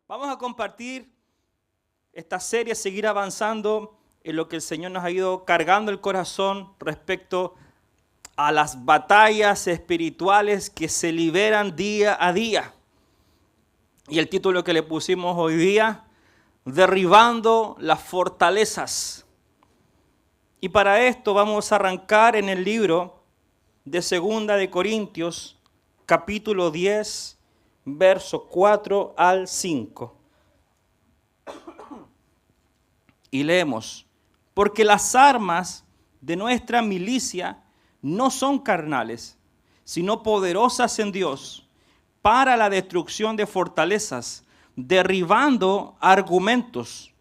Vamos a compartir esta serie, seguir avanzando en lo que el Señor nos ha ido cargando el corazón respecto a las batallas espirituales que se liberan día a día. Y el título que le pusimos hoy día, Derribando las fortalezas. Y para esto vamos a arrancar en el libro de 2 de Corintios, capítulo 10, verso 4 al 5. Y leemos: porque las armas de nuestra milicia no son carnales, sino poderosas en Dios para la destrucción de fortalezas, derribando argumentos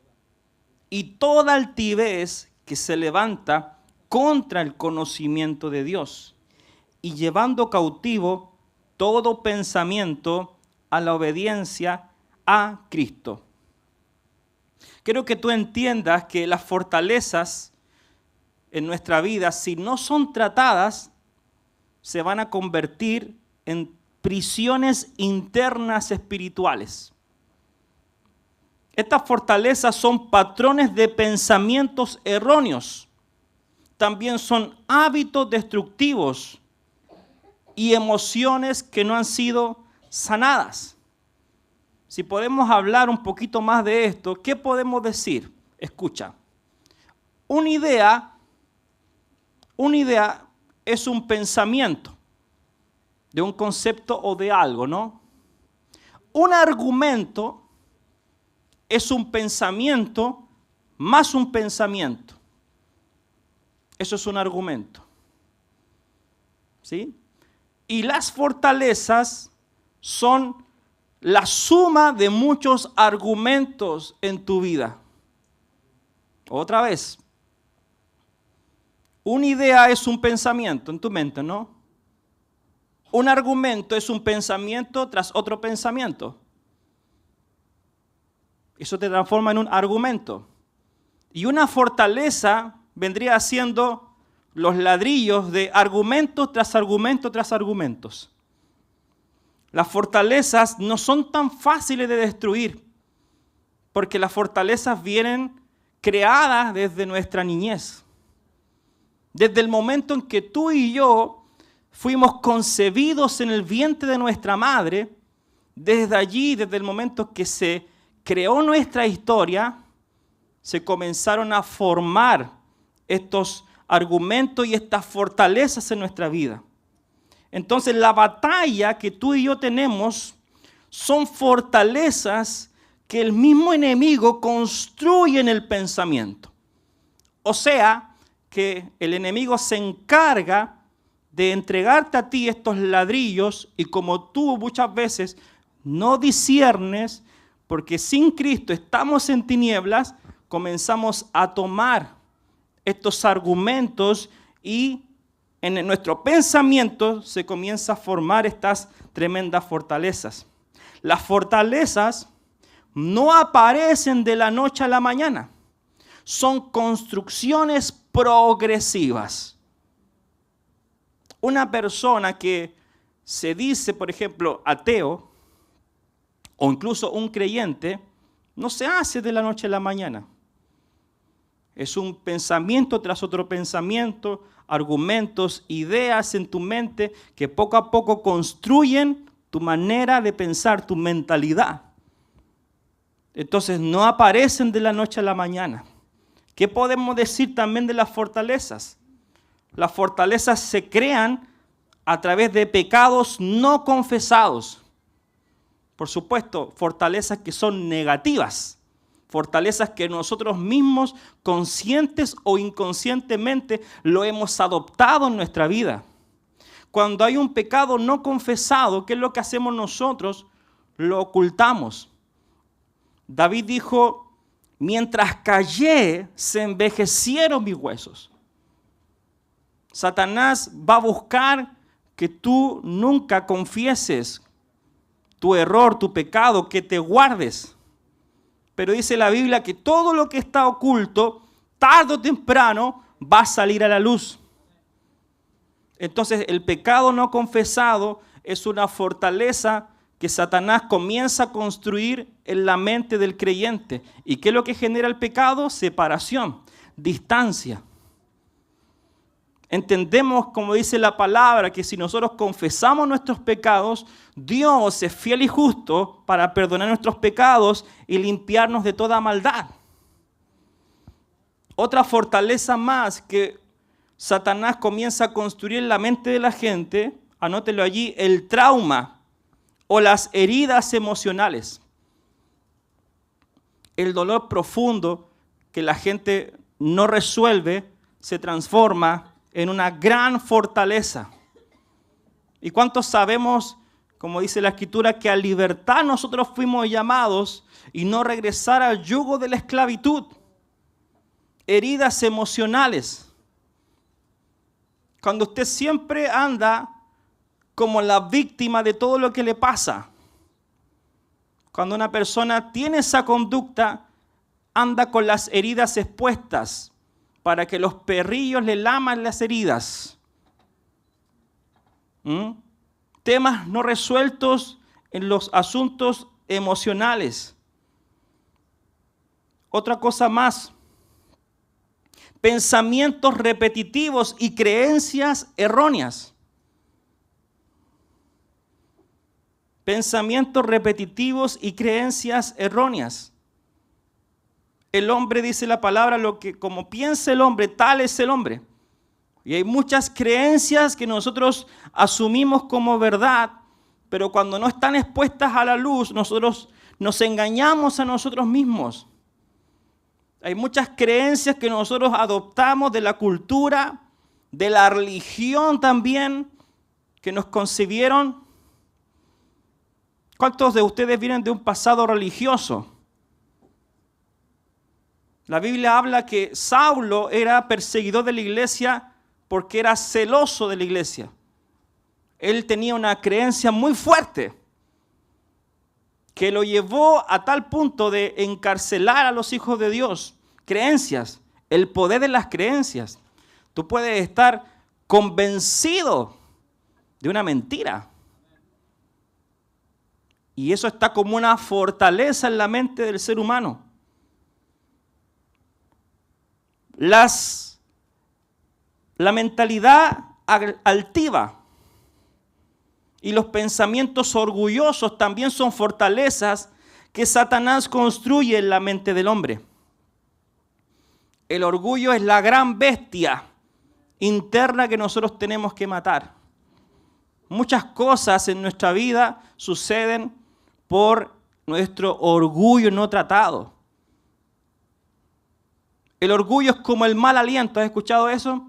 y toda altivez que se levanta contra el conocimiento de Dios, y llevando cautivo todo pensamiento a la obediencia a Cristo. Quiero que tú entiendas que las fortalezas en nuestra vida, si no son tratadas, se van a convertir en prisiones internas espirituales. Estas fortalezas son patrones de pensamientos erróneos. También son hábitos destructivos y emociones que no han sido sanadas. Si podemos hablar un poquito más de esto, ¿qué podemos decir? Escucha, una idea es un pensamiento de un concepto o de algo, ¿no? Un argumento es un pensamiento más un pensamiento. Eso es un argumento. ¿Sí? Y las fortalezas son la suma de muchos argumentos en tu vida. Otra vez. Una idea es un pensamiento en tu mente, ¿no? Un argumento es un pensamiento tras otro pensamiento. Eso te transforma en un argumento. Y una fortaleza vendría siendo los ladrillos de argumentos tras argumentos tras argumentos. Las fortalezas no son tan fáciles de destruir, porque las fortalezas vienen creadas desde nuestra niñez. Desde el momento en que tú y yo fuimos concebidos en el vientre de nuestra madre, desde allí, desde el momento que se creó nuestra historia, se comenzaron a formar estos argumentos y estas fortalezas en nuestra vida. Entonces, la batalla que tú y yo tenemos son fortalezas que el mismo enemigo construye en el pensamiento. O sea, que el enemigo se encarga de entregarte a ti estos ladrillos, y como tú muchas veces no disciernes, porque sin Cristo estamos en tinieblas, comenzamos a tomar estos argumentos y en nuestro pensamiento se comienza a formar estas tremendas fortalezas. Las fortalezas no aparecen de la noche a la mañana. Son construcciones progresivas. Una persona que se dice, por ejemplo, ateo, o incluso un creyente, no se hace de la noche a la mañana. Es un pensamiento tras otro pensamiento, argumentos, ideas en tu mente que poco a poco construyen tu manera de pensar, tu mentalidad. Entonces no aparecen de la noche a la mañana. ¿Qué podemos decir también de las fortalezas? Las fortalezas se crean a través de pecados no confesados. Por supuesto, fortalezas que son negativas. Fortalezas que nosotros mismos, conscientes o inconscientemente, lo hemos adoptado en nuestra vida. Cuando hay un pecado no confesado, ¿qué es lo que hacemos nosotros? Lo ocultamos. David dijo: mientras callé, se envejecieron mis huesos. Satanás va a buscar que tú nunca confieses tu error, tu pecado, que te guardes. Pero dice la Biblia que todo lo que está oculto, tarde o temprano, va a salir a la luz. Entonces, el pecado no confesado es una fortaleza que Satanás comienza a construir en la mente del creyente. ¿Y qué es lo que genera el pecado? Separación, distancia. Entendemos, como dice la palabra, que si nosotros confesamos nuestros pecados, Dios es fiel y justo para perdonar nuestros pecados y limpiarnos de toda maldad. Otra fortaleza más que Satanás comienza a construir en la mente de la gente, anótelo allí, el trauma o las heridas emocionales. El dolor profundo que la gente no resuelve se transforma en una gran fortaleza. ¿Y cuántos sabemos, como dice la Escritura, que a libertad nosotros fuimos llamados y no regresar al yugo de la esclavitud? Heridas emocionales. Cuando usted siempre anda como la víctima de todo lo que le pasa. Cuando una persona tiene esa conducta, anda con las heridas expuestas para que los perrillos le laman las heridas. Temas no resueltos en los asuntos emocionales. Otra cosa más. Pensamientos repetitivos y creencias erróneas. Pensamientos repetitivos y creencias erróneas. El hombre, dice la palabra, lo que como piensa el hombre, tal es el hombre. Y hay muchas creencias que nosotros asumimos como verdad, pero cuando no están expuestas a la luz, nosotros nos engañamos a nosotros mismos. Hay muchas creencias que nosotros adoptamos de la cultura, de la religión también, que nos concibieron. ¿Cuántos de ustedes vienen de un pasado religioso? La Biblia habla que Saulo era perseguidor de la iglesia porque era celoso de la iglesia. Él tenía una creencia muy fuerte que lo llevó a tal punto de encarcelar a los hijos de Dios. Creencias, el poder de las creencias. Tú puedes estar convencido de una mentira. Y eso está como una fortaleza en la mente del ser humano. La mentalidad altiva y los pensamientos orgullosos también son fortalezas que Satanás construye en la mente del hombre. El orgullo es la gran bestia interna que nosotros tenemos que matar. Muchas cosas en nuestra vida suceden por nuestro orgullo no tratado. El orgullo es como el mal aliento. ¿Has escuchado eso?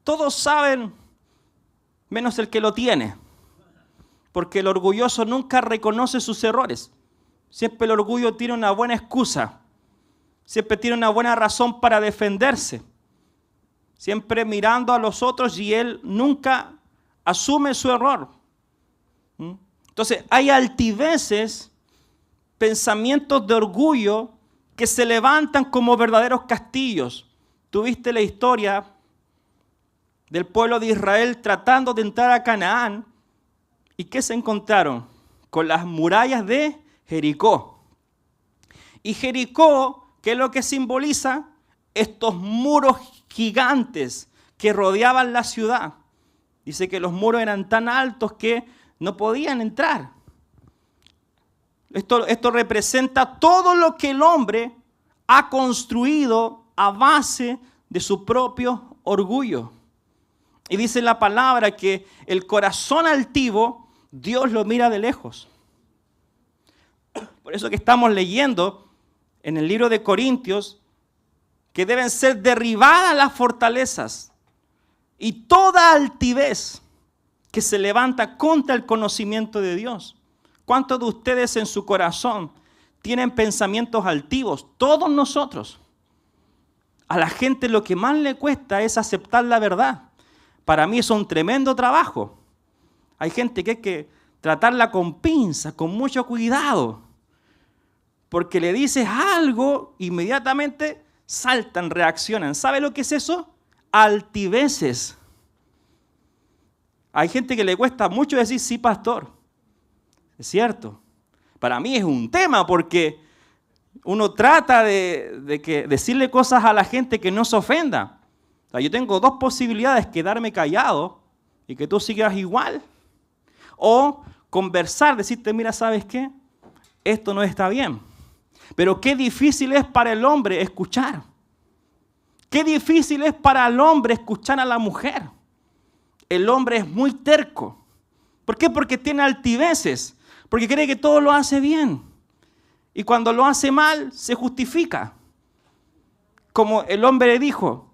Todos saben, menos el que lo tiene. Porque el orgulloso nunca reconoce sus errores. Siempre el orgullo tiene una buena excusa. Siempre tiene una buena razón para defenderse. Siempre mirando a los otros y él nunca asume su error. Entonces, hay altiveces, pensamientos de orgullo que se levantan como verdaderos castillos. Tuviste la historia del pueblo de Israel tratando de entrar a Canaán. ¿Y qué se encontraron? Con las murallas de Jericó. Y Jericó, ¿qué es lo que simboliza? Estos muros gigantes que rodeaban la ciudad. Dice que los muros eran tan altos que no podían entrar. Esto representa todo lo que el hombre ha construido a base de su propio orgullo. Y dice la palabra que el corazón altivo, Dios lo mira de lejos. Por eso que estamos leyendo en el libro de Corintios que deben ser derribadas las fortalezas y toda altivez que se levanta contra el conocimiento de Dios. ¿Cuántos de ustedes en su corazón tienen pensamientos altivos? Todos nosotros. A la gente lo que más le cuesta es aceptar la verdad. Para mí es un tremendo trabajo. Hay gente que hay que tratarla con pinzas, con mucho cuidado. Porque le dices algo, inmediatamente saltan, reaccionan. ¿Sabe lo que es eso? Altiveces. Hay gente que le cuesta mucho decir sí, pastor. Es cierto. Para mí es un tema porque uno trata de decirle cosas a la gente que no se ofenda. O sea, yo tengo dos posibilidades: quedarme callado y que tú sigas igual, o conversar, decirte, mira, ¿sabes qué? Esto no está bien. Pero qué difícil es para el hombre escuchar. Qué difícil es para el hombre escuchar a la mujer. El hombre es muy terco. ¿Por qué? Porque tiene altiveces, porque cree que todo lo hace bien. Y cuando lo hace mal, se justifica. Como el hombre le dijo,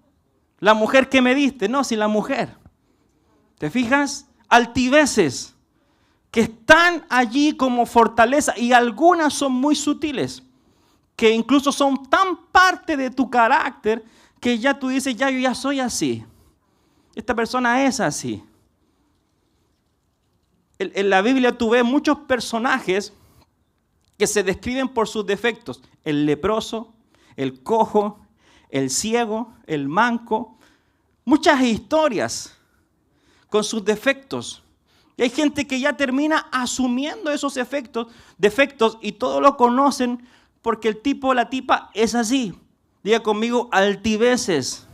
la mujer que me diste, no, si la mujer. ¿Te fijas? Altiveces que están allí como fortaleza, y algunas son muy sutiles, que incluso son tan parte de tu carácter que ya tú dices, ya yo ya soy así. Esta persona es así. En la Biblia tú ves muchos personajes que se describen por sus defectos. El leproso, el cojo, el ciego, el manco. Muchas historias con sus defectos. Y hay gente que ya termina asumiendo esos defectos y todos lo conocen porque el tipo o la tipa es así. Diga conmigo, altiveces.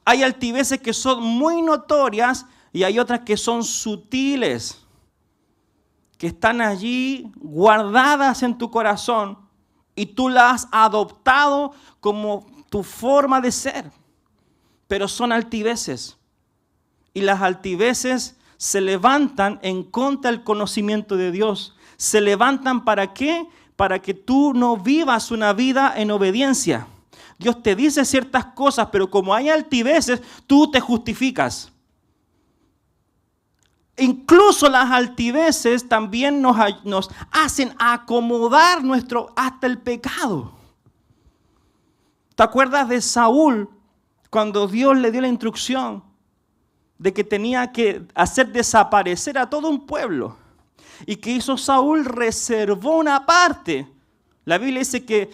Hay altiveces que son muy notorias y hay otras que son sutiles, que están allí guardadas en tu corazón y tú las has adoptado como tu forma de ser. Pero son altiveces. Y las altiveces se levantan en contra del conocimiento de Dios. Se levantan ¿para qué? Para que tú no vivas una vida en obediencia. Dios te dice ciertas cosas, pero como hay altiveces, tú te justificas. Incluso las altiveces también nos hacen acomodar hasta el pecado. ¿Te acuerdas de Saúl cuando Dios le dio la instrucción de que tenía que hacer desaparecer a todo un pueblo? ¿Y qué hizo Saúl? Reservó una parte. La Biblia dice que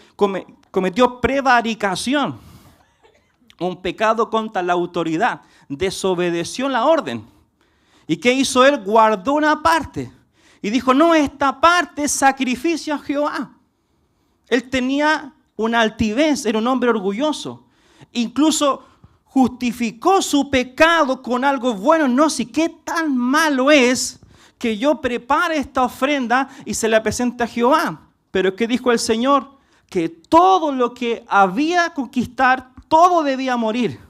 cometió prevaricación, un pecado contra la autoridad, desobedeció la orden. ¿Y qué hizo él? Guardó una parte y dijo, no, esta parte es sacrificio a Jehová. Él tenía una altivez, era un hombre orgulloso. Incluso justificó su pecado con algo bueno. No, si qué tan malo es que yo prepare esta ofrenda y se la presente a Jehová. Pero ¿qué dijo el Señor? Que todo lo que había que conquistar, todo debía morir.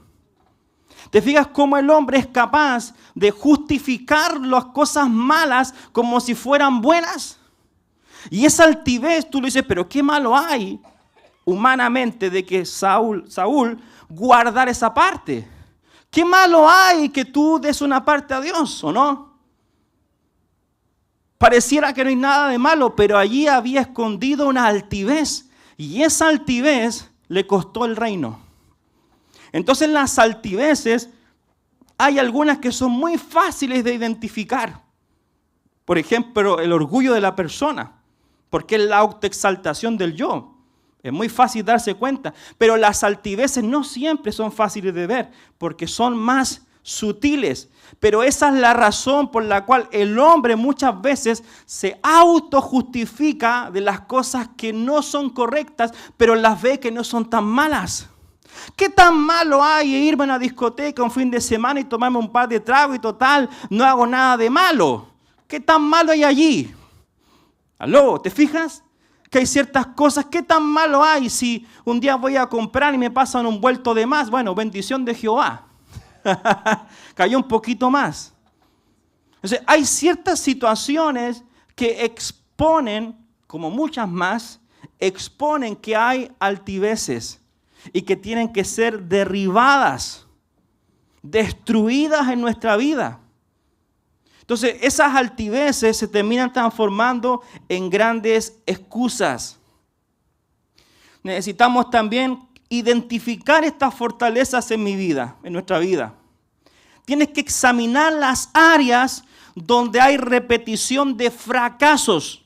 ¿Te fijas cómo el hombre es capaz de justificar las cosas malas como si fueran buenas? Y esa altivez, tú le dices, pero ¿qué malo hay humanamente de que Saúl guardar esa parte? ¿Qué malo hay que tú des una parte a Dios o no? Pareciera que no hay nada de malo, pero allí había escondido una altivez. Y esa altivez le costó el reino. Entonces las altiveces, hay algunas que son muy fáciles de identificar. Por ejemplo, el orgullo de la persona, porque es la autoexaltación del yo. Es muy fácil darse cuenta, pero las altiveces no siempre son fáciles de ver, porque son más sutiles. Pero esa es la razón por la cual el hombre muchas veces se autojustifica de las cosas que no son correctas, pero las ve que no son tan malas. ¿Qué tan malo hay irme a una discoteca un fin de semana y tomarme un par de tragos y total, no hago nada de malo? ¿Qué tan malo hay allí? ¿Aló? ¿Te fijas? Que hay ciertas cosas, ¿qué tan malo hay si un día voy a comprar y me pasan un vuelto de más? Bueno, bendición de Jehová. Cayó un poquito más. Entonces, hay ciertas situaciones que exponen, como muchas más, exponen que hay altiveces y que tienen que ser derribadas, destruidas en nuestra vida. Entonces, esas altiveces se terminan transformando en grandes excusas. Necesitamos también identificar estas fortalezas en mi vida, en nuestra vida. Tienes que examinar las áreas donde hay repetición de fracasos.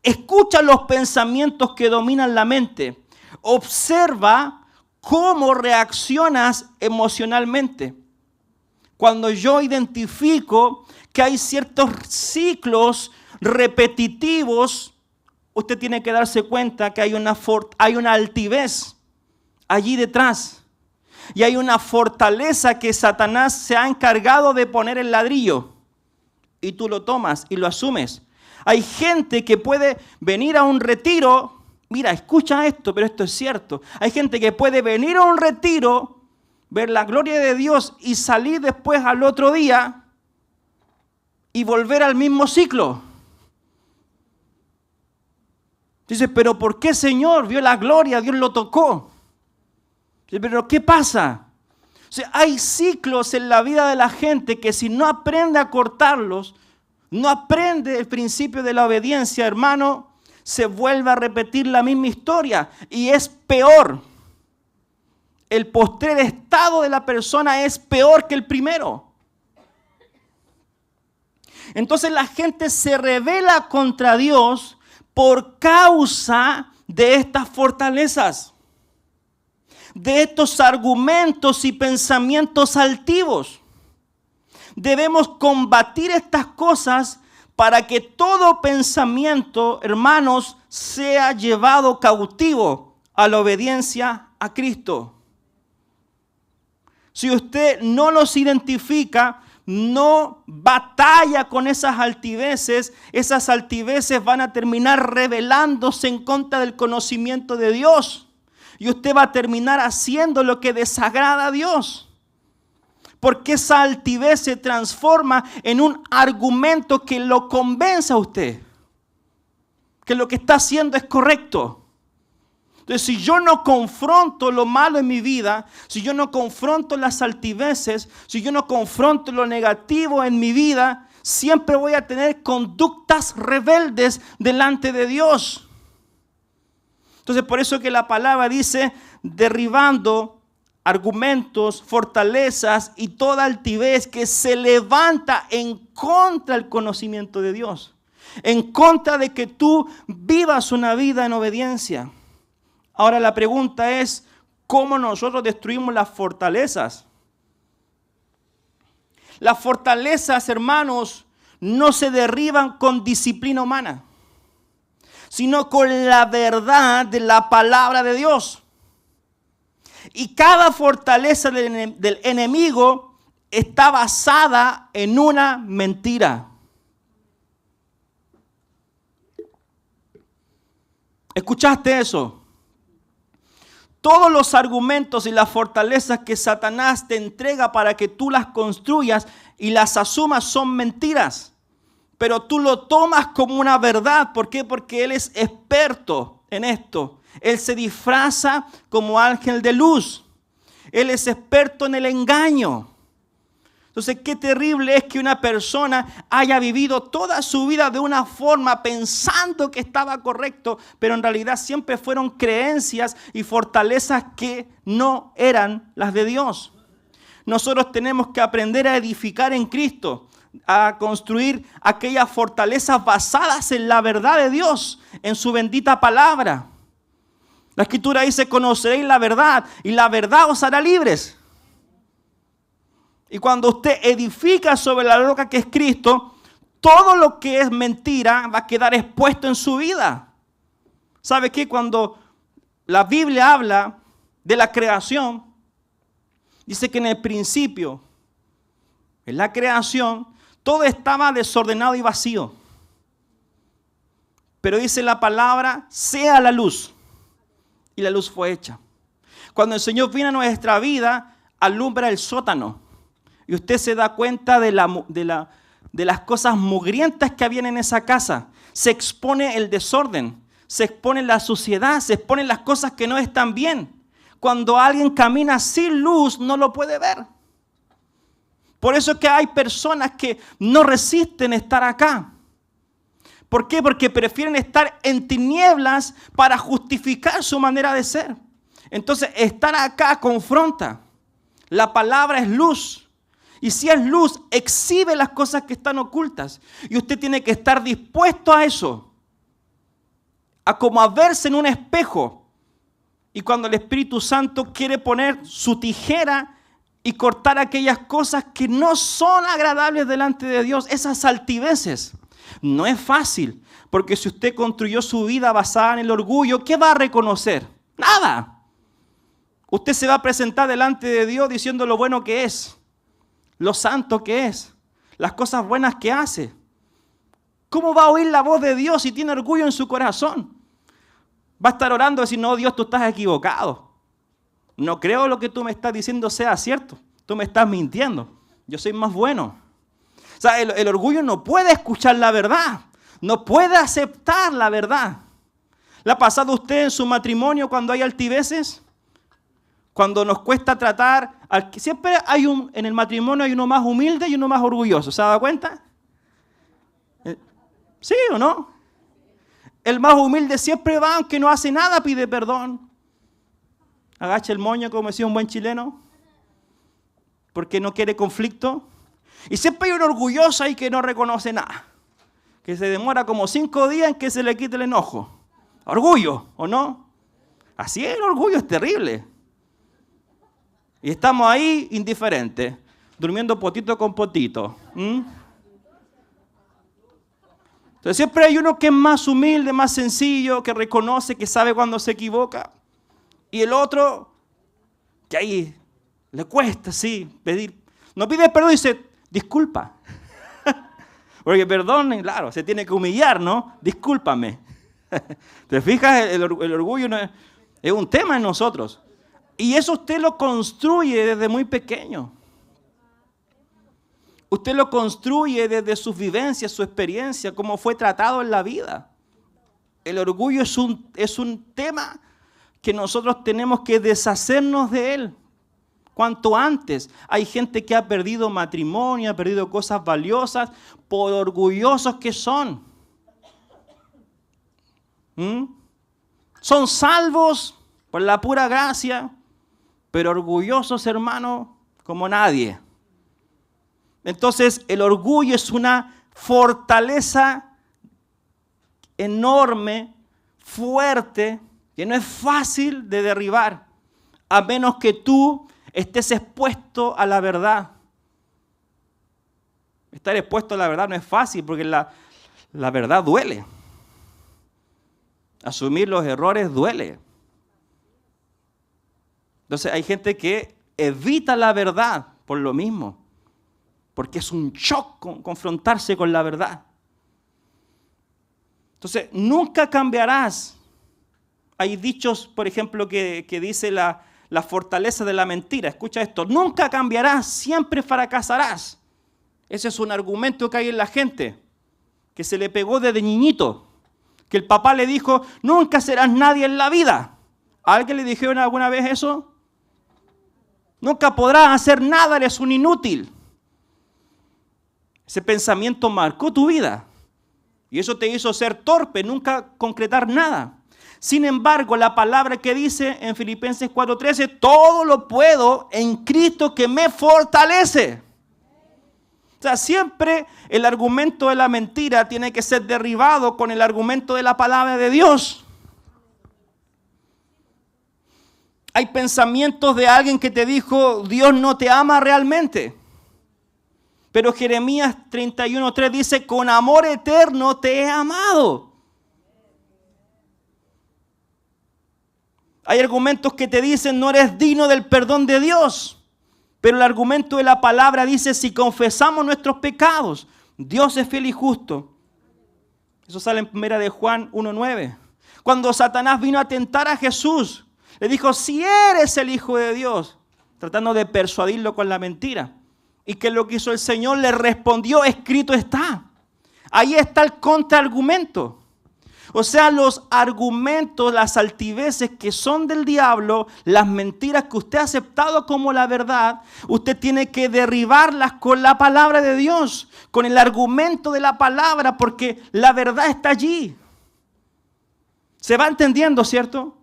Escucha los pensamientos que dominan la mente. Observa cómo reaccionas emocionalmente. Cuando yo identifico que hay ciertos ciclos repetitivos, usted tiene que darse cuenta que hay una altivez allí detrás. Y hay una fortaleza que Satanás se ha encargado de poner el ladrillo. Y tú lo tomas y lo asumes. Hay gente que puede venir a un retiro. Mira, escucha esto, pero esto es cierto. Hay gente que puede venir a un retiro, ver la gloria de Dios y salir después al otro día y volver al mismo ciclo. Dice, pero ¿por qué, Señor? Vio la gloria, Dios lo tocó. Dice, pero ¿qué pasa? O sea, hay ciclos en la vida de la gente que si no aprende a cortarlos, no aprende el principio de la obediencia, hermano, se vuelve a repetir la misma historia y es peor. El postrer estado de la persona es peor que el primero. Entonces la gente se rebela contra Dios por causa de estas fortalezas, de estos argumentos y pensamientos altivos. Debemos combatir estas cosas para que todo pensamiento, hermanos, sea llevado cautivo a la obediencia a Cristo. Si usted no los identifica, no batalla con esas altiveces van a terminar rebelándose en contra del conocimiento de Dios. Y usted va a terminar haciendo lo que desagrada a Dios. Porque esa altivez se transforma en un argumento que lo convence a usted. Que lo que está haciendo es correcto. Entonces, si yo no confronto lo malo en mi vida, si yo no confronto las altiveces, si yo no confronto lo negativo en mi vida, siempre voy a tener conductas rebeldes delante de Dios. Entonces, por eso que la palabra dice, derribando argumentos, fortalezas y toda altivez que se levanta en contra del conocimiento de Dios, en contra de que tú vivas una vida en obediencia. Ahora la pregunta es, ¿cómo nosotros destruimos las fortalezas? Las fortalezas, hermanos, no se derriban con disciplina humana, sino con la verdad de la palabra de Dios. Y cada fortaleza del enemigo está basada en una mentira. ¿Escuchaste eso? Todos los argumentos y las fortalezas que Satanás te entrega para que tú las construyas y las asumas son mentiras. Pero tú lo tomas como una verdad. ¿Por qué? Porque él es experto en esto. Él se disfraza como ángel de luz. Él es experto en el engaño. Entonces, qué terrible es que una persona haya vivido toda su vida de una forma pensando que estaba correcto, pero en realidad siempre fueron creencias y fortalezas que no eran las de Dios. Nosotros tenemos que aprender a edificar en Cristo, a construir aquellas fortalezas basadas en la verdad de Dios, en su bendita palabra. La Escritura dice, conoceréis la verdad y la verdad os hará libres. Y cuando usted edifica sobre la roca que es Cristo, todo lo que es mentira va a quedar expuesto en su vida. ¿Sabe qué? Cuando la Biblia habla de la creación, dice que en el principio, en la creación, todo estaba desordenado y vacío. Pero dice la palabra, sea la luz. Y la luz fue hecha. Cuando el Señor viene a nuestra vida, alumbra el sótano. Y usted se da cuenta de las cosas mugrientas que habían en esa casa. Se expone el desorden, se expone la suciedad, se exponen las cosas que no están bien. Cuando alguien camina sin luz, no lo puede ver. Por eso es que hay personas que no resisten estar acá. ¿Por qué? Porque prefieren estar en tinieblas para justificar su manera de ser. Entonces, estar acá confronta. La palabra es luz. Y si es luz, exhibe las cosas que están ocultas. Y usted tiene que estar dispuesto a eso. A como a verse en un espejo. Y cuando el Espíritu Santo quiere poner su tijera y cortar aquellas cosas que no son agradables delante de Dios, esas altiveces. No es fácil, porque si usted construyó su vida basada en el orgullo, ¿qué va a reconocer? Nada. Usted se va a presentar delante de Dios diciendo lo bueno que es, lo santo que es, las cosas buenas que hace. ¿Cómo va a oír la voz de Dios si tiene orgullo en su corazón? Va a estar orando y decir, no, Dios, tú estás equivocado. No creo lo que tú me estás diciendo sea cierto. Tú me estás mintiendo. Yo soy más bueno. O sea, el orgullo no puede escuchar la verdad. No puede aceptar la verdad. ¿Le ha pasado a usted en su matrimonio cuando hay altiveces? Cuando nos cuesta tratar, siempre hay en el matrimonio hay uno más humilde y uno más orgulloso. ¿Se ha dado cuenta? ¿Sí o no? El más humilde siempre va, aunque no hace nada, pide perdón. Agacha el moño, como decía un buen chileno, porque no quiere conflicto. Y siempre hay un orgulloso ahí que no reconoce nada, que se demora como 5 días en que se le quite el enojo. Orgullo, ¿o no? Así es, el orgullo es terrible. Y estamos ahí indiferentes, durmiendo potito con potito. Entonces siempre hay uno que es más humilde, más sencillo, que reconoce, que sabe cuando se equivoca. Y el otro, que ahí le cuesta, sí, pedir. No pide perdón y dice, disculpa. Porque perdón, claro, se tiene que humillar, ¿no? Discúlpame. ¿Te fijas? El orgullo es un tema en nosotros. Y eso usted lo construye desde muy pequeño. Usted lo construye desde sus vivencias, su experiencia, cómo fue tratado en la vida. El orgullo es un tema que nosotros tenemos que deshacernos de él. Cuanto antes. Hay gente que ha perdido matrimonio, ha perdido cosas valiosas por orgullosos que son. Son salvos por la pura gracia, pero orgullosos, hermano, como nadie. Entonces, el orgullo es una fortaleza enorme, fuerte, que no es fácil de derribar, a menos que tú estés expuesto a la verdad. Estar expuesto a la verdad no es fácil, porque la verdad duele. Asumir los errores duele. Entonces, hay gente que evita la verdad por lo mismo, porque es un shock confrontarse con la verdad. Entonces, nunca cambiarás. Hay dichos, por ejemplo, que dice la fortaleza de la mentira. Escucha esto. Nunca cambiarás, siempre fracasarás. Ese es un argumento que hay en la gente, que se le pegó desde niñito. Que el papá le dijo, nunca serás nadie en la vida. ¿A alguien le dijeron alguna vez eso? Nunca podrás hacer nada, eres un inútil. Ese pensamiento marcó tu vida. Y eso te hizo ser torpe, nunca concretar nada. Sin embargo, la palabra que dice en Filipenses 4:13, todo lo puedo en Cristo que me fortalece. O sea, siempre el argumento de la mentira tiene que ser derribado con el argumento de la palabra de Dios. Hay pensamientos de alguien que te dijo, Dios no te ama realmente. Pero Jeremías 31:3 dice, con amor eterno te he amado. Hay argumentos que te dicen, no eres digno del perdón de Dios. Pero el argumento de la palabra dice, si confesamos nuestros pecados, Dios es fiel y justo. Eso sale en 1 de Juan 1:9. Cuando Satanás vino a tentar a Jesús, le dijo, si eres el Hijo de Dios, tratando de persuadirlo con la mentira. ¿Y qué es lo que hizo el Señor? Le respondió, escrito está. Ahí está el contraargumento. O sea, los argumentos, las altiveces que son del diablo, las mentiras que usted ha aceptado como la verdad, usted tiene que derribarlas con la palabra de Dios, con el argumento de la palabra, porque la verdad está allí. ¿Se va entendiendo, cierto?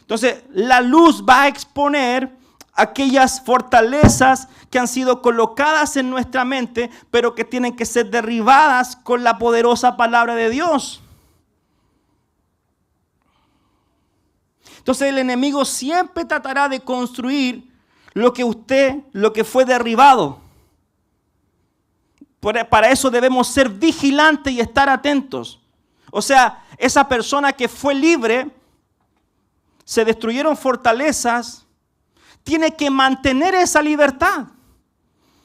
Entonces, la luz va a exponer aquellas fortalezas que han sido colocadas en nuestra mente, pero que tienen que ser derribadas con la poderosa palabra de Dios. Entonces el enemigo siempre tratará de construir lo que fue derribado. Para eso debemos ser vigilantes y estar atentos. O sea, esa persona que fue libre, se destruyeron fortalezas, tiene que mantener esa libertad.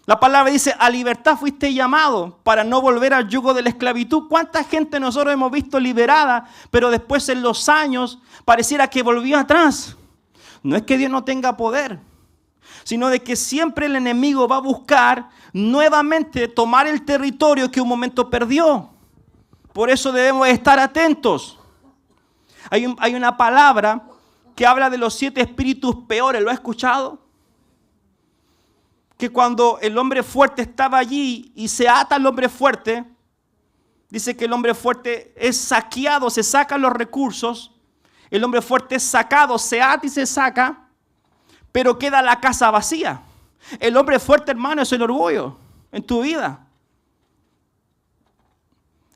La palabra dice, a libertad fuiste llamado para no volver al yugo de la esclavitud. ¿Cuánta gente nosotros hemos visto liberada, pero después en los años pareciera que volvió atrás? No es que Dios no tenga poder, sino de que siempre el enemigo va a buscar nuevamente tomar el territorio que un momento perdió. Por eso debemos estar atentos. Hay una palabra que habla de los 7 espíritus peores. ¿Lo ha escuchado? Que cuando el hombre fuerte estaba allí y se ata al hombre fuerte, dice que el hombre fuerte es saqueado, se sacan los recursos. El hombre fuerte es sacado, se ata y se saca, pero queda la casa vacía. El hombre fuerte, hermano, es el orgullo en tu vida.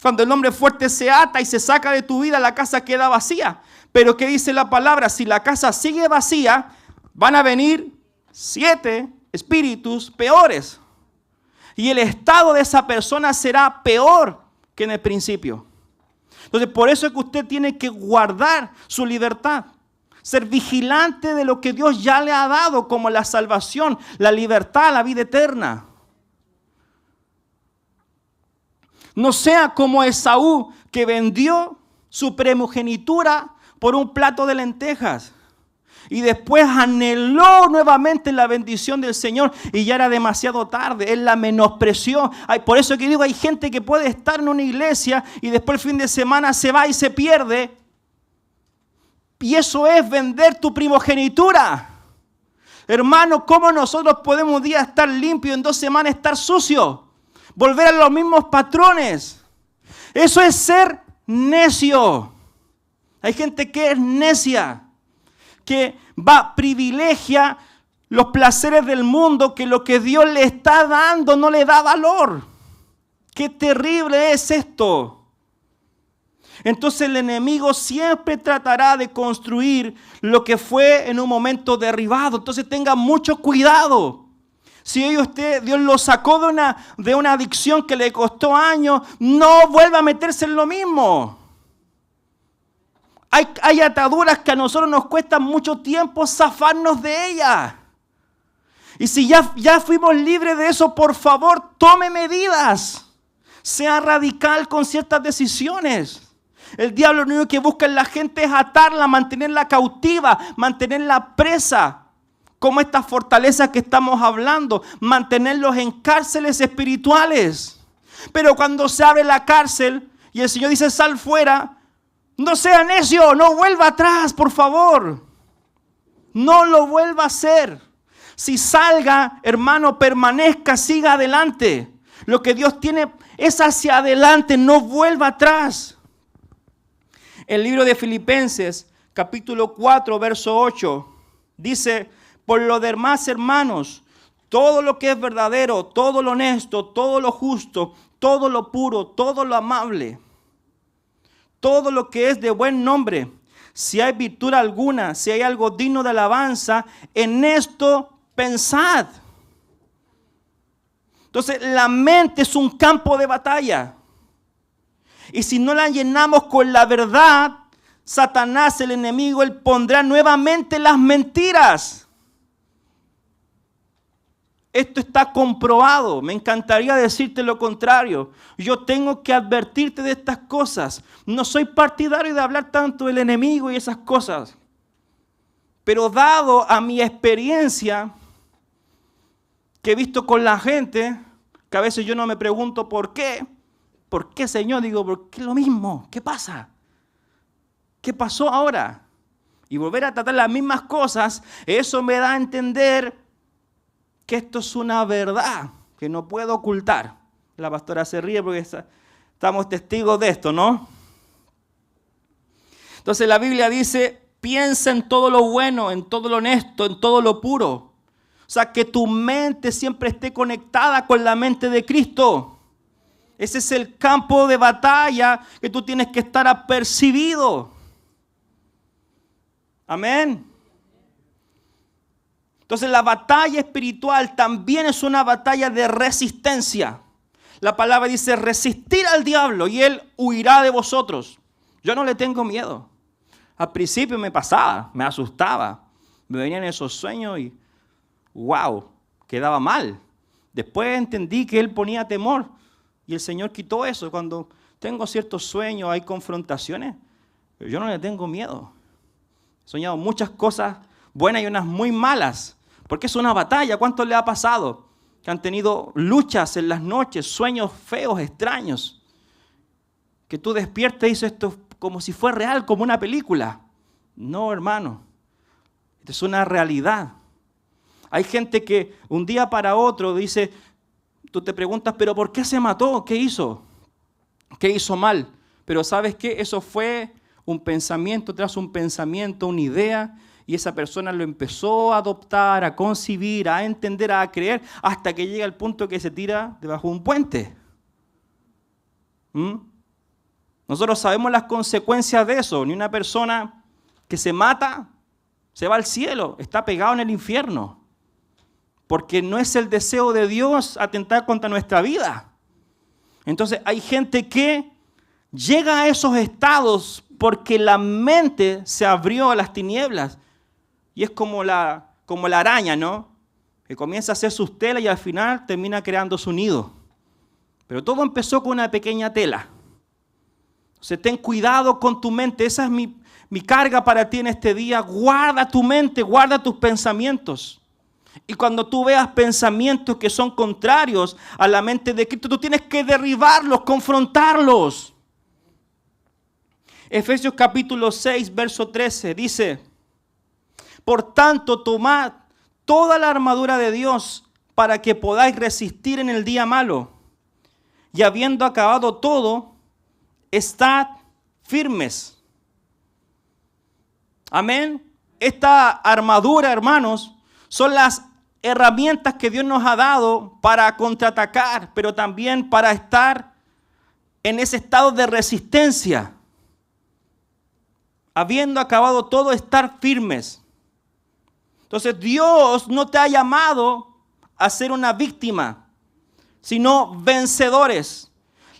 Cuando el hombre fuerte se ata y se saca de tu vida, la casa queda vacía. Pero ¿qué dice la palabra? Si la casa sigue vacía, van a venir 7 espíritus peores. Y el estado de esa persona será peor que en el principio. Entonces, por eso es que usted tiene que guardar su libertad. Ser vigilante de lo que Dios ya le ha dado, como la salvación, la libertad, la vida eterna. No sea como Esaú, que vendió su primogenitura por un plato de lentejas. Y después anheló nuevamente la bendición del Señor y ya era demasiado tarde. Él la menospreció. Por eso que digo, hay gente que puede estar en una iglesia y después el fin de semana se va y se pierde. Y eso es vender tu primogenitura. Hermano, ¿cómo nosotros podemos un día estar limpio y en 2 semanas estar sucio? Volver a los mismos patrones. Eso es ser necio. Hay gente que es necia, que privilegia los placeres del mundo, que lo que Dios le está dando no le da valor. ¡Qué terrible es esto! Entonces el enemigo siempre tratará de construir lo que fue en un momento derribado. Entonces tenga mucho cuidado. Si Dios lo sacó de una adicción que le costó años, no vuelva a meterse en lo mismo. Hay ataduras que a nosotros nos cuesta mucho tiempo zafarnos de ellas. Y si ya fuimos libres de eso, por favor, tome medidas. Sea radical con ciertas decisiones. El diablo lo único que busca en la gente es atarla, mantenerla cautiva, mantenerla presa. Como estas fortalezas que estamos hablando, mantenerlos en cárceles espirituales. Pero cuando se abre la cárcel y el Señor dice sal fuera, no sea necio, no vuelva atrás, por favor. No lo vuelva a hacer. Si salga, hermano, permanezca, siga adelante. Lo que Dios tiene es hacia adelante, no vuelva atrás. El libro de Filipenses, capítulo 4, verso 8, dice: por lo demás, hermanos, todo lo que es verdadero, todo lo honesto, todo lo justo, todo lo puro, todo lo amable, todo lo que es de buen nombre, si hay virtud alguna, si hay algo digno de alabanza, en esto pensad. Entonces, la mente es un campo de batalla. Y si no la llenamos con la verdad, Satanás, el enemigo, él pondrá nuevamente las mentiras. Esto está comprobado. Me encantaría decirte lo contrario. Yo tengo que advertirte de estas cosas. No soy partidario de hablar tanto del enemigo y esas cosas. Pero dado a mi experiencia que he visto con la gente, que a veces yo no me pregunto por qué. ¿Por qué, Señor? Digo, ¿por qué lo mismo? ¿Qué pasa? ¿Qué pasó ahora? Y volver a tratar las mismas cosas, eso me da a entender que esto es una verdad que no puedo ocultar. La pastora se ríe porque estamos testigos de esto, ¿no? Entonces la Biblia dice, piensa en todo lo bueno, en todo lo honesto, en todo lo puro. O sea, que tu mente siempre esté conectada con la mente de Cristo. Ese es el campo de batalla que tú tienes que estar apercibido. Amén. Entonces la batalla espiritual también es una batalla de resistencia. La palabra dice resistir al diablo y él huirá de vosotros. Yo no le tengo miedo. Al principio me pasaba, me asustaba. Me venían esos sueños y wow, quedaba mal. Después entendí que él ponía temor y el Señor quitó eso. Cuando tengo ciertos sueños, hay confrontaciones, pero yo no le tengo miedo. He soñado muchas cosas buenas y unas muy malas, porque es una batalla. ¿Cuánto le ha pasado? Que han tenido luchas en las noches, sueños feos, extraños, que tú despiertas y dices esto como si fuera real, como una película. No, hermano, esto es una realidad. Hay gente que un día para otro dice, tú te preguntas, ¿pero por qué se mató? ¿Qué hizo? ¿Qué hizo mal? Pero ¿sabes qué? Eso fue un pensamiento tras un pensamiento, una idea, y esa persona lo empezó a adoptar, a concebir, a entender, a creer, hasta que llega al punto que se tira debajo de un puente. Nosotros sabemos las consecuencias de eso. Ni una persona que se mata se va al cielo, está pegado en el infierno. Porque no es el deseo de Dios atentar contra nuestra vida. Entonces hay gente que llega a esos estados porque la mente se abrió a las tinieblas. Y es como la araña, ¿no? Que comienza a hacer sus telas y al final termina creando su nido. Pero todo empezó con una pequeña tela. Entonces ten cuidado con tu mente. Esa es mi carga para ti en este día. Guarda tu mente, guarda tus pensamientos. Y cuando tú veas pensamientos que son contrarios a la mente de Cristo, tú tienes que derribarlos, confrontarlos. Efesios capítulo 6, verso 13 dice, por tanto, tomad toda la armadura de Dios para que podáis resistir en el día malo. Y habiendo acabado todo, estad firmes. Amén. Esta armadura, hermanos, son las herramientas que Dios nos ha dado para contraatacar, pero también para estar en ese estado de resistencia. Habiendo acabado todo, estar firmes. Entonces Dios no te ha llamado a ser una víctima, sino vencedores.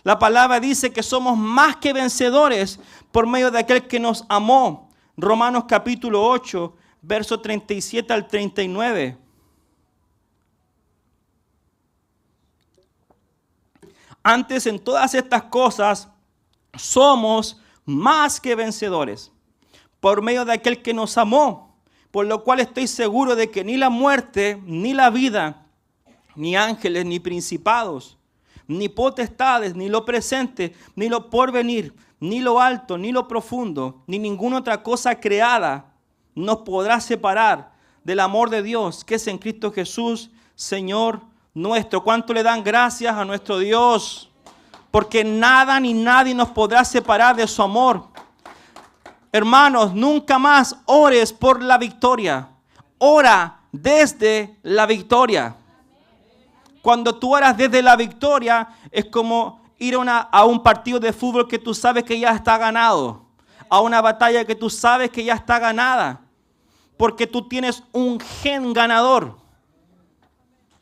La palabra dice que somos más que vencedores por medio de aquel que nos amó. Romanos capítulo 8, verso 37 al 39. Antes en todas estas cosas somos más que vencedores por medio de aquel que nos amó, por lo cual estoy seguro de que ni la muerte, ni la vida, ni ángeles, ni principados, ni potestades, ni lo presente, ni lo porvenir, ni lo alto, ni lo profundo, ni ninguna otra cosa creada nos podrá separar del amor de Dios que es en Cristo Jesús, Señor nuestro. ¿Cuánto le dan gracias a nuestro Dios? Porque nada ni nadie nos podrá separar de su amor. Hermanos, nunca más ores por la victoria. Ora desde la victoria. Cuando tú oras desde la victoria, es como ir a un partido de fútbol que tú sabes que ya está ganado. A una batalla que tú sabes que ya está ganada. Porque tú tienes un gen ganador.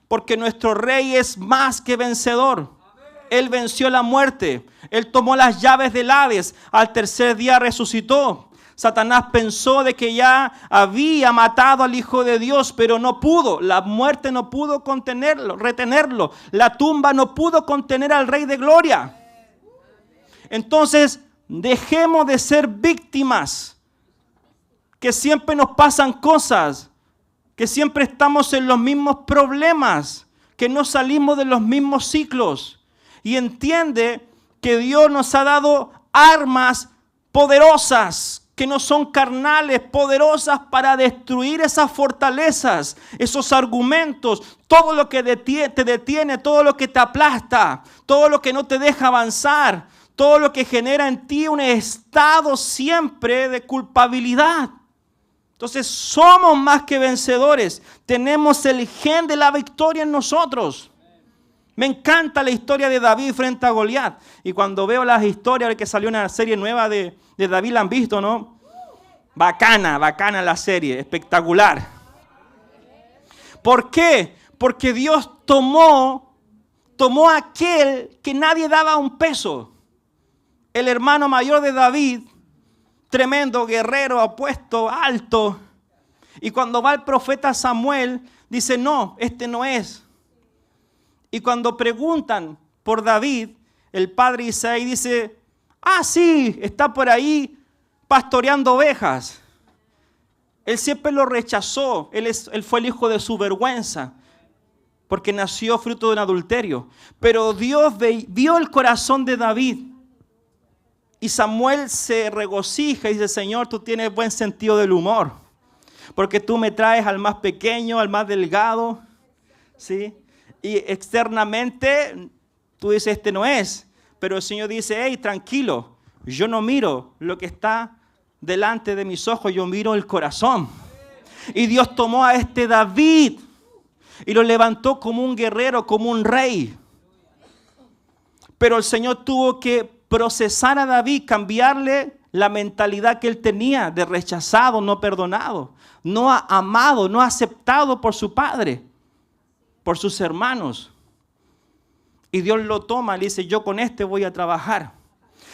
Porque nuestro rey es más que vencedor. Él venció la muerte. Él tomó las llaves del Hades. Al tercer día resucitó. Satanás pensó de que ya había matado al Hijo de Dios, pero no pudo. La muerte no pudo contenerlo, retenerlo. La tumba no pudo contener al Rey de Gloria. Entonces, dejemos de ser víctimas. Que siempre nos pasan cosas. Que siempre estamos en los mismos problemas. Que no salimos de los mismos ciclos. Y entiende que Dios nos ha dado armas poderosas, que no son carnales, poderosas para destruir esas fortalezas, esos argumentos, todo lo que te detiene, todo lo que te aplasta, todo lo que no te deja avanzar, todo lo que genera en ti un estado siempre de culpabilidad. Entonces somos más que vencedores, tenemos el gen de la victoria en nosotros. Me encanta la historia de David frente a Goliat. Y cuando veo las historias de que salió una serie nueva de David, la han visto, ¿no? Bacana la serie, espectacular. ¿Por qué? Porque Dios tomó a aquel que nadie daba un peso. El hermano mayor de David, tremendo guerrero, apuesto, alto. Y cuando va el profeta Samuel, dice, no, este no es. Y cuando preguntan por David, el padre Isaí dice, sí, está por ahí pastoreando ovejas. Él siempre lo rechazó, él fue el hijo de su vergüenza, porque nació fruto de un adulterio. Pero Dios vio el corazón de David. Y Samuel se regocija y dice, Señor, tú tienes buen sentido del humor, porque tú me traes al más pequeño, al más delgado, ¿sí? Y externamente tú dices, este no es. Pero el Señor dice, hey, tranquilo, yo no miro lo que está delante de mis ojos, yo miro el corazón. Y Dios tomó a este David y lo levantó como un guerrero, como un rey. Pero el Señor tuvo que procesar a David, cambiarle la mentalidad que él tenía de rechazado, no perdonado, no amado, no aceptado por su padre, por sus hermanos. Y Dios lo toma y le dice, yo con este voy a trabajar.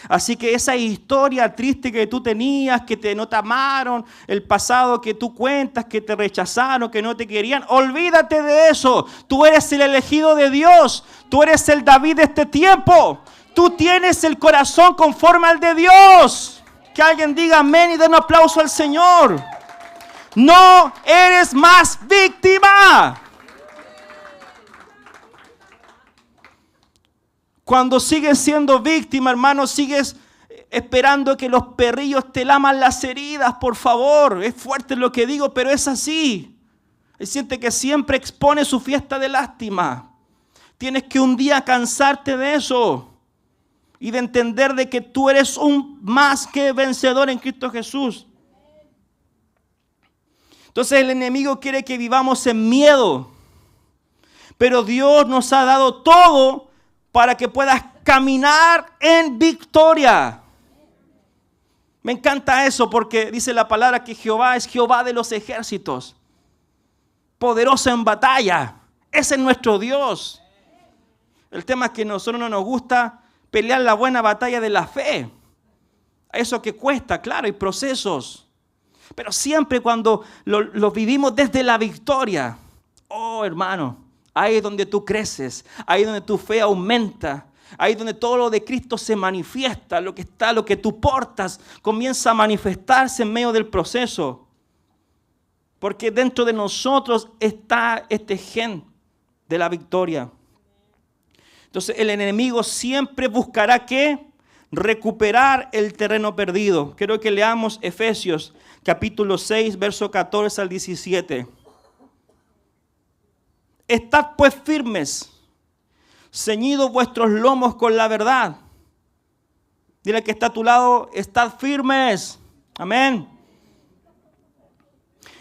Así que esa historia triste que tú tenías, que no te amaron, el pasado que tú cuentas, que te rechazaron, que no te querían, olvídate de eso. Tú eres el elegido de Dios, tú eres el David de este tiempo. Tú tienes el corazón conforme al de Dios. Que alguien diga amén y dé un aplauso al Señor. No eres más víctima. Cuando sigues siendo víctima, hermano, sigues esperando que los perrillos te laman las heridas, por favor. Es fuerte lo que digo, pero es así. Él siente que siempre expone su fiesta de lástima. Tienes que un día cansarte de eso y de entender de que tú eres un más que vencedor en Cristo Jesús. Entonces el enemigo quiere que vivamos en miedo, pero Dios nos ha dado todo para que puedas caminar en victoria. Me encanta eso porque dice la palabra que Jehová es Jehová de los ejércitos, poderoso en batalla. Ese es nuestro Dios. El tema es que a nosotros no nos gusta pelear la buena batalla de la fe. Eso que cuesta, claro, hay procesos. Pero siempre cuando lo vivimos desde la victoria, oh hermano, ahí es donde tú creces, ahí es donde tu fe aumenta, ahí es donde todo lo de Cristo se manifiesta, lo que tú portas comienza a manifestarse en medio del proceso. Porque dentro de nosotros está este gen de la victoria. Entonces el enemigo siempre buscará ¿qué? Recuperar el terreno perdido. Quiero que leamos Efesios capítulo 6, verso 14 al 17. Estad pues firmes, ceñidos vuestros lomos con la verdad. Dile al que está a tu lado, estad firmes. Amén.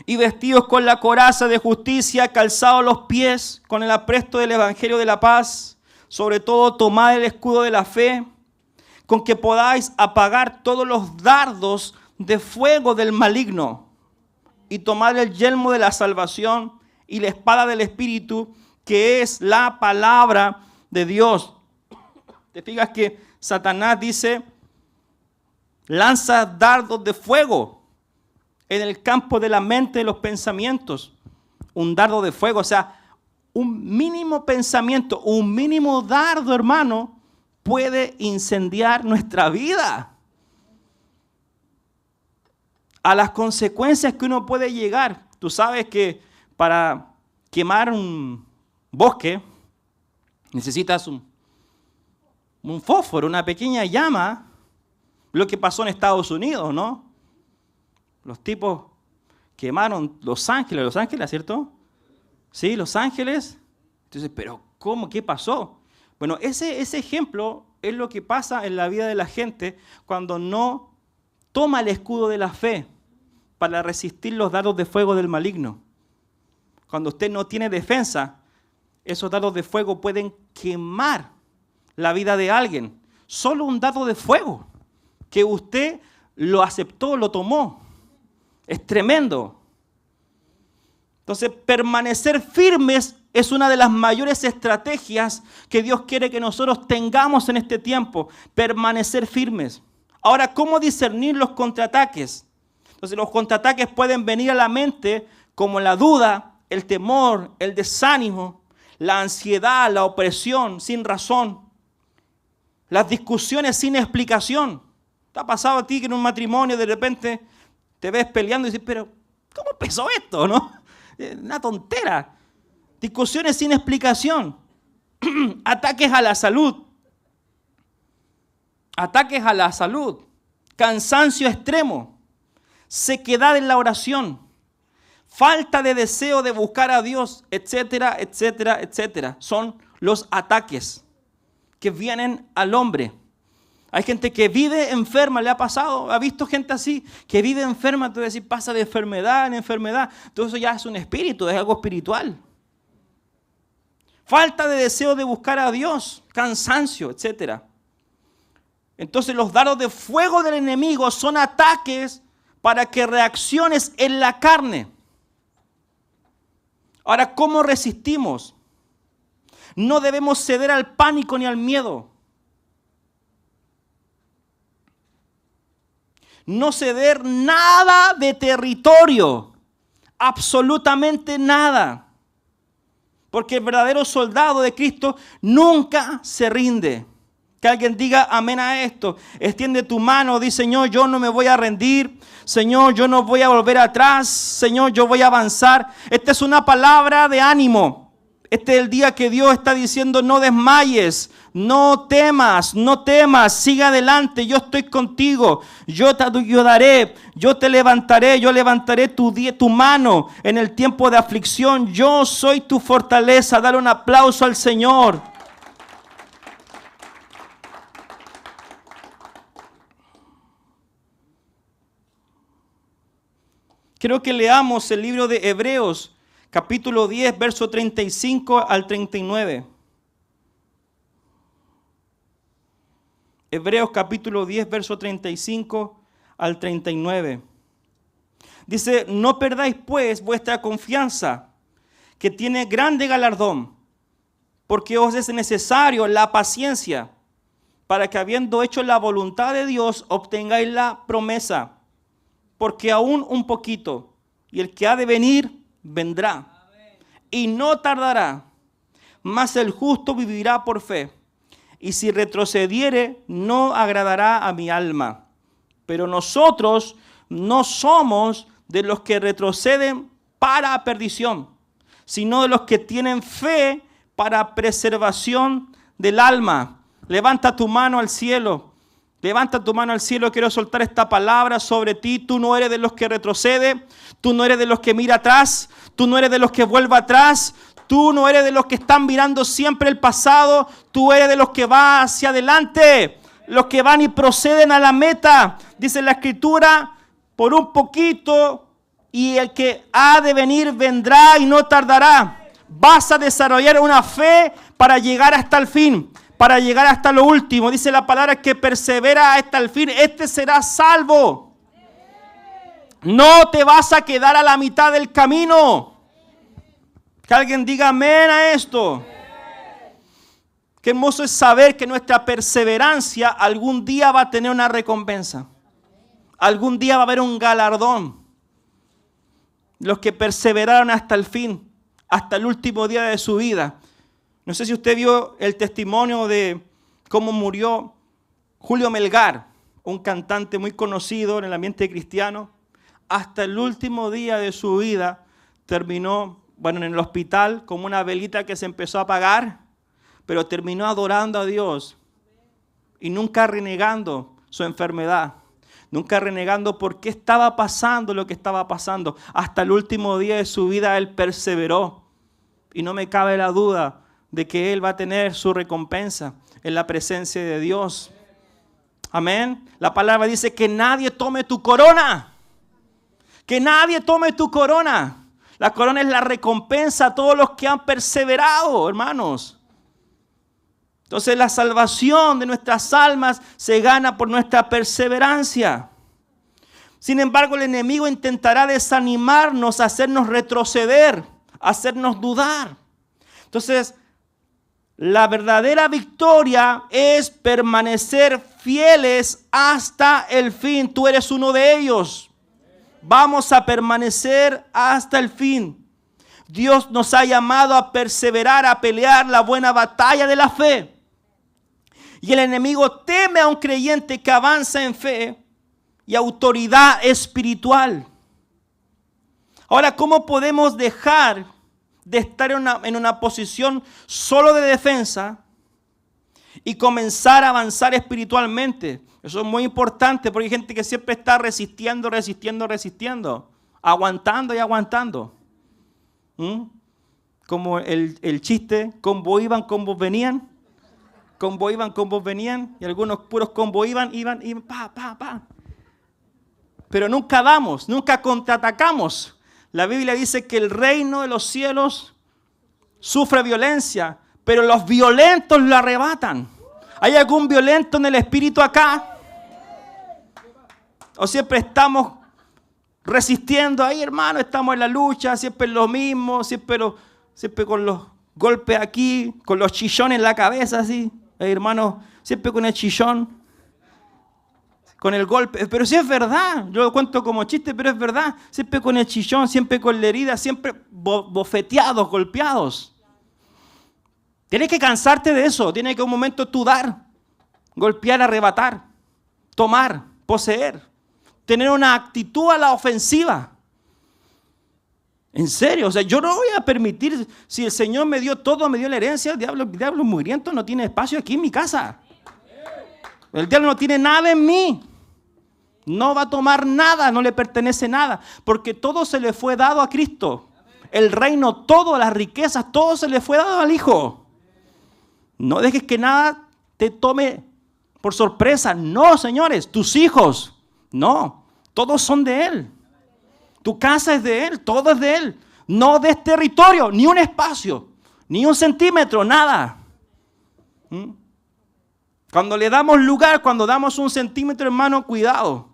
Y vestidos con la coraza de justicia, calzados los pies con el apresto del evangelio de la paz. Sobre todo, tomad el escudo de la fe, con que podáis apagar todos los dardos de fuego del maligno. Y tomad el yelmo de la salvación y la espada del Espíritu, que es la palabra de Dios. Te fijas que Satanás dice, lanza dardos de fuego en el campo de la mente, de los pensamientos. Un dardo de fuego, o sea, un mínimo pensamiento, un mínimo dardo, hermano, puede incendiar nuestra vida. A las consecuencias que uno puede llegar. Tú sabes que para quemar un bosque necesitas un fósforo, una pequeña llama. Lo que pasó en Estados Unidos, ¿no? Los tipos quemaron Los Ángeles, ¿cierto? Sí, Los Ángeles. Entonces, pero ¿cómo? ¿Qué pasó? Bueno, ese ejemplo es lo que pasa en la vida de la gente cuando no toma el escudo de la fe para resistir los dardos de fuego del maligno. Cuando usted no tiene defensa, esos dardos de fuego pueden quemar la vida de alguien. Solo un dardo de fuego que usted lo aceptó, lo tomó. Es tremendo. Entonces, permanecer firmes es una de las mayores estrategias que Dios quiere que nosotros tengamos en este tiempo. Permanecer firmes. Ahora, ¿cómo discernir los contraataques? Entonces, los contraataques pueden venir a la mente como la duda, el temor, el desánimo, la ansiedad, la opresión sin razón, las discusiones sin explicación. ¿Te ha pasado a ti que en un matrimonio de repente te ves peleando y dices, pero ¿cómo empezó esto, no? Una tontera. Discusiones sin explicación. Ataques a la salud. Ataques a la salud. Cansancio extremo. Sequedad en la oración. Falta de deseo de buscar a Dios, etcétera, etcétera, etcétera. Son los ataques que vienen al hombre. Hay gente que vive enferma, ¿le ha pasado? ¿Ha visto gente así? Que vive enferma, entonces decir, pasa de enfermedad en enfermedad. Todo eso ya es un espíritu, es algo espiritual. Falta de deseo de buscar a Dios, cansancio, etc. Entonces los dardos de fuego del enemigo son ataques para que reacciones en la carne. Ahora, ¿cómo resistimos? No debemos ceder al pánico ni al miedo. No ceder nada de territorio, absolutamente nada. Porque el verdadero soldado de Cristo nunca se rinde. Que alguien diga amén a esto. Extiende tu mano, di Señor, yo no me voy a rendir. Señor, yo no voy a volver atrás. Señor, yo voy a avanzar. Esta es una palabra de ánimo. Este es el día que Dios está diciendo, no desmayes, no temas, sigue adelante, yo estoy contigo, yo te ayudaré, yo te levantaré, yo levantaré tu mano en el tiempo de aflicción, yo soy tu fortaleza. Dale un aplauso al Señor. Quiero que leamos el libro de Hebreos, capítulo 10, verso 35 al 39. Hebreos capítulo 10, verso 35 al 39. Dice, no perdáis pues vuestra confianza, que tiene grande galardón, porque os es necesario la paciencia, para que habiendo hecho la voluntad de Dios, obtengáis la promesa. Porque aún un poquito, y el que ha de venir, vendrá. Y no tardará, mas el justo vivirá por fe. Y si retrocediere, no agradará a mi alma. Pero nosotros no somos de los que retroceden para perdición, sino de los que tienen fe para preservación del alma. Levanta tu mano al cielo. Levanta tu mano al cielo, quiero soltar esta palabra sobre ti. Tú no eres de los que retrocede, tú no eres de los que mira atrás, tú no eres de los que vuelve atrás, tú no eres de los que están mirando siempre el pasado, tú eres de los que van hacia adelante, los que van y proceden a la meta. Dice la Escritura, por un poquito, y el que ha de venir vendrá y no tardará. Vas a desarrollar una fe para llegar hasta el fin, para llegar hasta lo último. Dice la palabra que persevera hasta el fin, este será salvo. No te vas a quedar a la mitad del camino. Que alguien diga amén a esto. Qué hermoso es saber que nuestra perseverancia algún día va a tener una recompensa. Algún día va a haber un galardón. Los que perseveraron hasta el fin, hasta el último día de su vida. No sé si usted vio el testimonio de cómo murió Julio Melgar, un cantante muy conocido en el ambiente cristiano. Hasta el último día de su vida terminó, en el hospital como una velita que se empezó a apagar, pero terminó adorando a Dios y nunca renegando su enfermedad. Nunca renegando por qué estaba pasando lo que estaba pasando. Hasta el último día de su vida él perseveró. Y no me cabe la duda de que él va a tener su recompensa en la presencia de Dios. Amén. La palabra dice que nadie tome tu corona. Que nadie tome tu corona. La corona es la recompensa a todos los que han perseverado, hermanos. Entonces la salvación de nuestras almas se gana por nuestra perseverancia. Sin embargo, el enemigo intentará desanimarnos, hacernos retroceder, hacernos dudar. Entonces, la verdadera victoria es permanecer fieles hasta el fin. Tú eres uno de ellos. Vamos a permanecer hasta el fin. Dios nos ha llamado a perseverar, a pelear la buena batalla de la fe. Y el enemigo teme a un creyente que avanza en fe y autoridad espiritual. Ahora, ¿cómo podemos dejar de estar en una posición solo de defensa y comenzar a avanzar espiritualmente? Eso es muy importante porque hay gente que siempre está resistiendo, aguantando y aguantando. Como el chiste, combo iban, combos venían. Combo iban, combos venían. Y algunos puros combo iban, pa. Pero nunca damos, nunca contraatacamos. La Biblia dice que el reino de los cielos sufre violencia, pero los violentos lo arrebatan. ¿Hay algún violento en el espíritu acá? ¿O siempre estamos resistiendo ahí, hermano? Estamos en la lucha, siempre lo mismo, siempre con los golpes aquí, con los chillones en la cabeza, así. Hermano, siempre con el chillón, con el golpe. Pero sí es verdad, yo lo cuento como chiste, pero es verdad. Siempre con el chillón, siempre con la herida, siempre bofeteados, golpeados. Tienes que cansarte de eso, tienes que un momento tú dar, golpear, arrebatar, tomar, poseer, tener una actitud a la ofensiva. En serio, o sea, yo no voy a permitir, si el Señor me dio todo, me dio la herencia, el diablo mugriento no tiene espacio aquí en mi casa. El diablo no tiene nada en mí. No va a tomar nada, no le pertenece nada, porque todo se le fue dado a Cristo. El reino, todo, las riquezas, todo se le fue dado al Hijo. No dejes que nada te tome por sorpresa. No, señores, tus hijos, no, todos son de Él. Tu casa es de Él, todo es de Él. No des territorio, ni un espacio, ni un centímetro, nada. Cuando le damos lugar, cuando damos un centímetro, hermano, cuidado.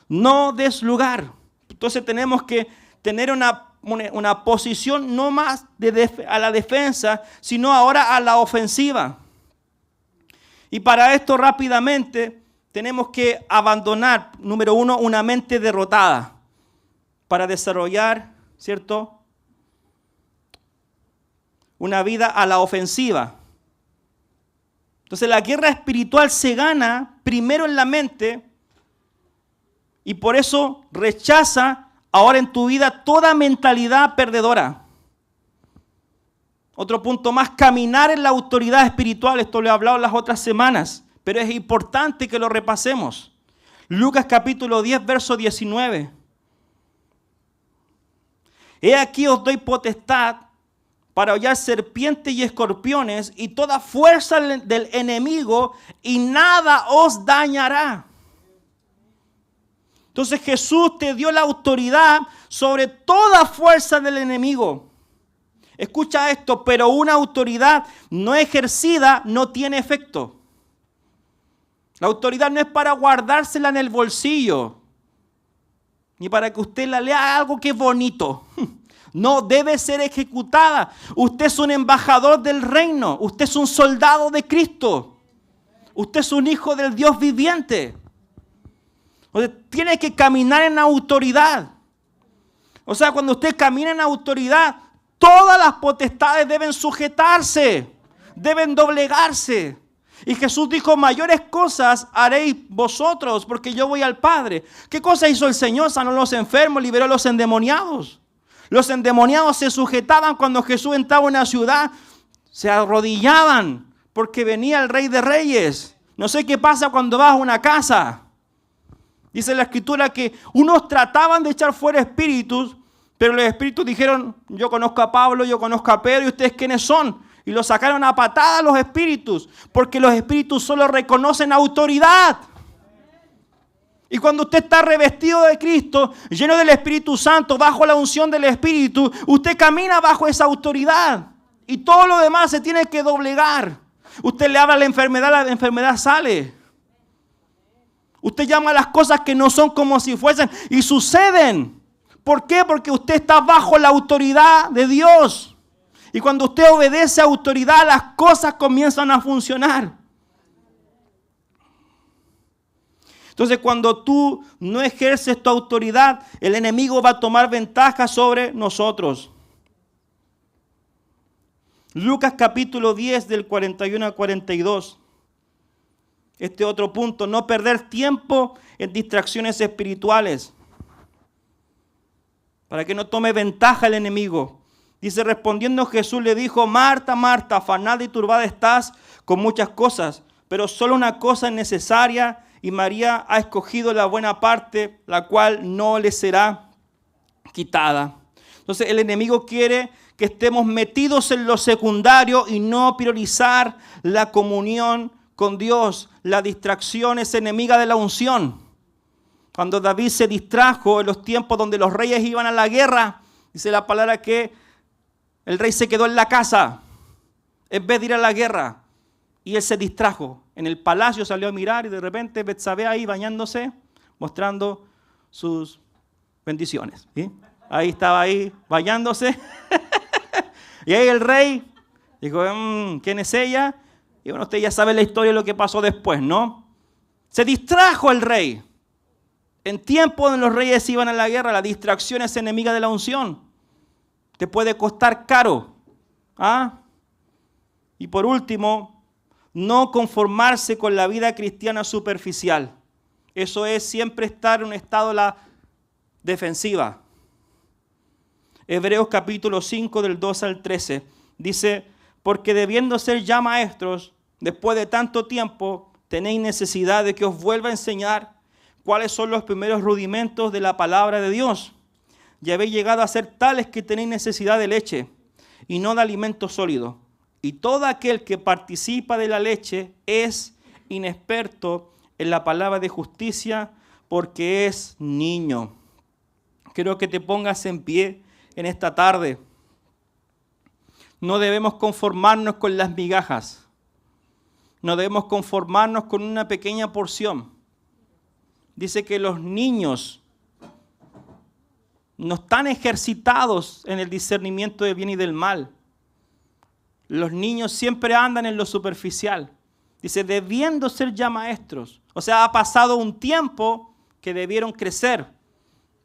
No des lugar. Entonces tenemos que tener una posición no más a la defensa, sino ahora a la ofensiva. Y para esto rápidamente tenemos que abandonar, número 1, una mente derrotada para desarrollar, ¿cierto?, una vida a la ofensiva. Entonces la guerra espiritual se gana primero en la mente y por eso rechaza ahora en tu vida toda mentalidad perdedora. Otro punto más, caminar en la autoridad espiritual. Esto lo he hablado las otras semanas, pero es importante que lo repasemos. Lucas capítulo 10, verso 19. He aquí os doy potestad para hollar serpientes y escorpiones y toda fuerza del enemigo y nada os dañará. Entonces Jesús te dio la autoridad sobre toda fuerza del enemigo. Escucha esto, pero una autoridad no ejercida no tiene efecto. La autoridad no es para guardársela en el bolsillo, ni para que usted la lea algo que es bonito. No, debe ser ejecutada. Usted es un embajador del reino. Usted es un soldado de Cristo. Usted es un hijo del Dios viviente. O sea, tiene que caminar en autoridad. O sea, cuando usted camina en autoridad, todas las potestades deben sujetarse, deben doblegarse. Y Jesús dijo, mayores cosas haréis vosotros, porque yo voy al Padre. ¿Qué cosa hizo el Señor? Sanó a los enfermos, liberó a los endemoniados. Los endemoniados se sujetaban cuando Jesús entraba en una ciudad, se arrodillaban porque venía el Rey de Reyes. No sé qué pasa cuando vas a una casa. Dice la Escritura que unos trataban de echar fuera espíritus, pero los espíritus dijeron, yo conozco a Pablo, yo conozco a Pedro, ¿y ustedes quiénes son? Y los sacaron a patadas los espíritus, porque los espíritus solo reconocen autoridad. Y cuando usted está revestido de Cristo, lleno del Espíritu Santo, bajo la unción del Espíritu, usted camina bajo esa autoridad. Y todo lo demás se tiene que doblegar. Usted le habla a la enfermedad sale. Usted llama a las cosas que no son como si fuesen y suceden. ¿Por qué? Porque usted está bajo la autoridad de Dios. Y cuando usted obedece a autoridad, las cosas comienzan a funcionar. Entonces, cuando tú no ejerces tu autoridad, el enemigo va a tomar ventaja sobre nosotros. Lucas capítulo 10 del 41 al 42. Este otro punto, no perder tiempo en distracciones espirituales. Para que no tome ventaja el enemigo. Dice, respondiendo Jesús le dijo, Marta, Marta, afanada y turbada estás con muchas cosas, pero solo una cosa es necesaria y María ha escogido la buena parte, la cual no le será quitada. Entonces el enemigo quiere que estemos metidos en lo secundario y no priorizar la comunión con Dios. La distracción es enemiga de la unción. Cuando David se distrajo en los tiempos donde los reyes iban a la guerra, dice la palabra que el rey se quedó en la casa en vez de ir a la guerra. Y él se distrajo. En el palacio salió a mirar y de repente Betsabé ahí bañándose, mostrando sus bendiciones. ¿Sí? Ahí estaba ahí bañándose. Y ahí el rey dijo, ¿quién es ella? Y bueno, usted ya sabe la historia de lo que pasó después, ¿no? Se distrajo el rey. En tiempo donde los reyes iban a la guerra, la distracción es enemiga de la unción. Te puede costar caro. ¿Ah? Y por último, no conformarse con la vida cristiana superficial. Eso es siempre estar en un estado de la defensiva. Hebreos capítulo 5 del 2 al 13 dice, porque debiendo ser ya maestros, después de tanto tiempo, tenéis necesidad de que os vuelva a enseñar cuáles son los primeros rudimentos de la palabra de Dios. Ya habéis llegado a ser tales que tenéis necesidad de leche y no de alimento sólido. Y todo aquel que participa de la leche es inexperto en la palabra de justicia porque es niño. Quiero que te pongas en pie en esta tarde. No debemos conformarnos con las migajas. No debemos conformarnos con una pequeña porción. Dice que los niños no están ejercitados en el discernimiento del bien y del mal. Los niños siempre andan en lo superficial. Dice, debiendo ser ya maestros. O sea, ha pasado un tiempo que debieron crecer,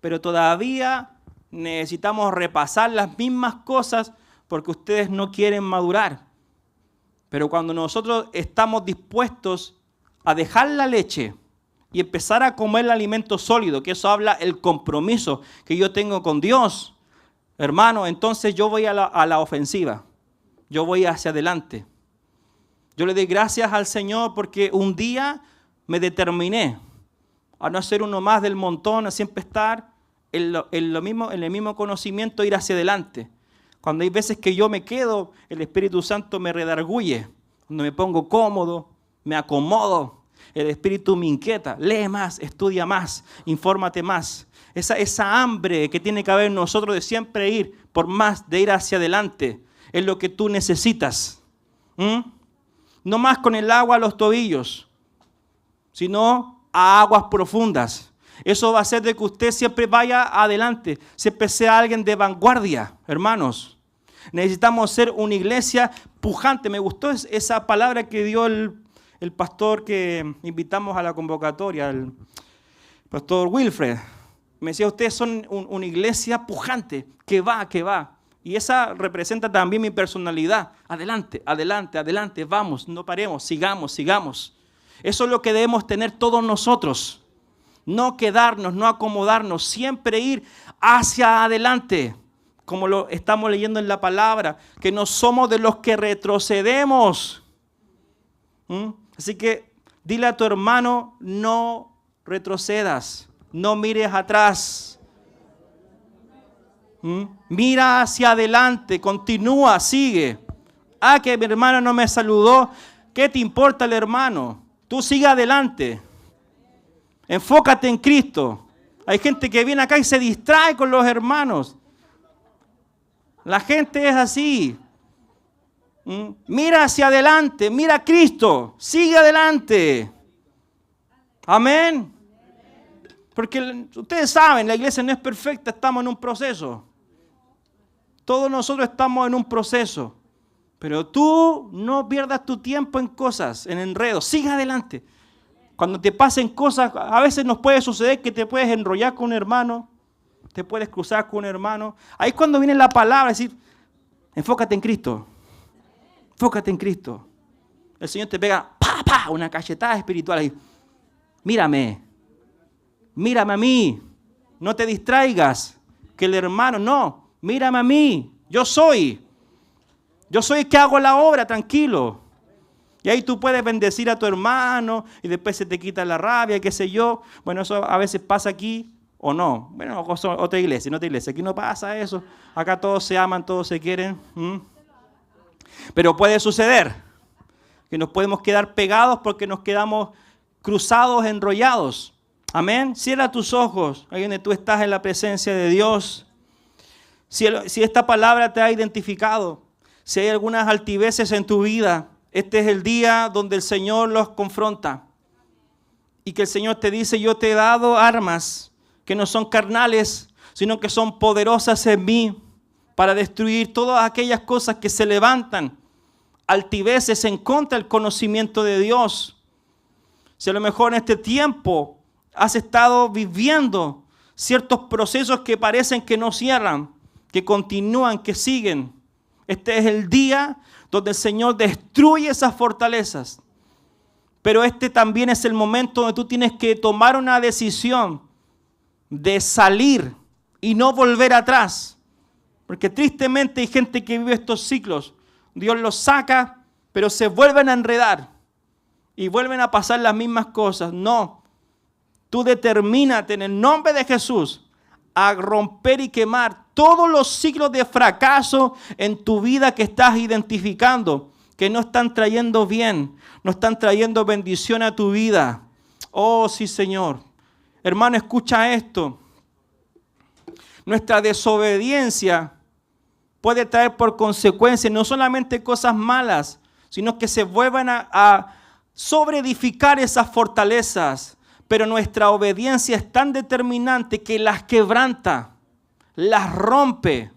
pero todavía necesitamos repasar las mismas cosas porque ustedes no quieren madurar. Pero cuando nosotros estamos dispuestos a dejar la leche y empezar a comer el alimento sólido, que eso habla el compromiso que yo tengo con Dios, hermano, entonces yo voy a la ofensiva. Yo voy hacia adelante. Yo le doy gracias al Señor porque un día me determiné a no ser uno más del montón, a siempre estar en el mismo conocimiento, ir hacia adelante. Cuando hay veces que yo me quedo, el Espíritu Santo me redarguye. Cuando me pongo cómodo, me acomodo, el Espíritu me inquieta. Lee más, estudia más, infórmate más. Esa hambre que tiene que haber en nosotros de siempre ir por más, de ir hacia adelante, es lo que tú necesitas. No más con el agua a los tobillos, sino a aguas profundas. Eso va a hacer de que usted siempre vaya adelante, siempre sea alguien de vanguardia, hermanos. Necesitamos ser una iglesia pujante. Me gustó esa palabra que dio el pastor que invitamos a la convocatoria, el pastor Wilfred. Me decía, ustedes son una iglesia pujante, que va. Y esa representa también mi personalidad. Adelante, adelante, adelante, vamos, no paremos, sigamos. Eso es lo que debemos tener todos nosotros. No quedarnos, no acomodarnos, siempre ir hacia adelante. Como lo estamos leyendo en la palabra, que no somos de los que retrocedemos. Así que dile a tu hermano, no retrocedas, no mires atrás. Mira hacia adelante, continúa, sigue. Que mi hermano no me saludó. ¿Qué te importa el hermano? Tú sigue adelante. Enfócate en Cristo. Hay gente que viene acá y se distrae con los hermanos. La gente es así. Mira hacia adelante, mira a Cristo, sigue adelante. Amén. Porque ustedes saben, la iglesia no es perfecta, estamos en un proceso. Todos nosotros estamos en un proceso. Pero tú no pierdas tu tiempo en cosas, en enredos. Sigue adelante. Cuando te pasen cosas, a veces nos puede suceder que te puedes enrollar con un hermano, te puedes cruzar con un hermano. Ahí es cuando viene la palabra, decir, enfócate en Cristo. Enfócate en Cristo. El Señor te pega, ¡pa, pa!, una cachetada espiritual ahí. Mírame a mí. No te distraigas. Que el hermano, no, mírame a mí. Yo soy el que hago la obra, tranquilo. Y ahí tú puedes bendecir a tu hermano y después se te quita la rabia, qué sé yo. Bueno, eso a veces pasa aquí o no. Bueno, otra iglesia, en otra iglesia. Aquí no pasa eso. Acá todos se aman, todos se quieren. Pero puede suceder que nos podemos quedar pegados porque nos quedamos cruzados, enrollados. Amén. Cierra tus ojos ahí donde tú estás en la presencia de Dios. Si esta palabra te ha identificado, si hay algunas altiveces en tu vida, este es el día donde el Señor los confronta. Y que el Señor te dice, yo te he dado armas que no son carnales, sino que son poderosas en mí para destruir todas aquellas cosas que se levantan, altiveces en contra del conocimiento de Dios. Si a lo mejor en este tiempo has estado viviendo ciertos procesos que parecen que no cierran, que continúan, que siguen, este es el día donde el Señor destruye esas fortalezas. Pero este también es el momento donde tú tienes que tomar una decisión de salir y no volver atrás. Porque tristemente hay gente que vive estos ciclos. Dios los saca, pero se vuelven a enredar y vuelven a pasar las mismas cosas. No, tú determínate en el nombre de Jesús a romper y quemar todos los ciclos de fracaso en tu vida que estás identificando, que no están trayendo bien, no están trayendo bendición a tu vida. Oh, sí, Señor. Hermano, escucha esto. Nuestra desobediencia puede traer por consecuencia no solamente cosas malas, sino que se vuelvan a sobreedificar esas fortalezas. Pero nuestra obediencia es tan determinante que las quebranta, las rompe.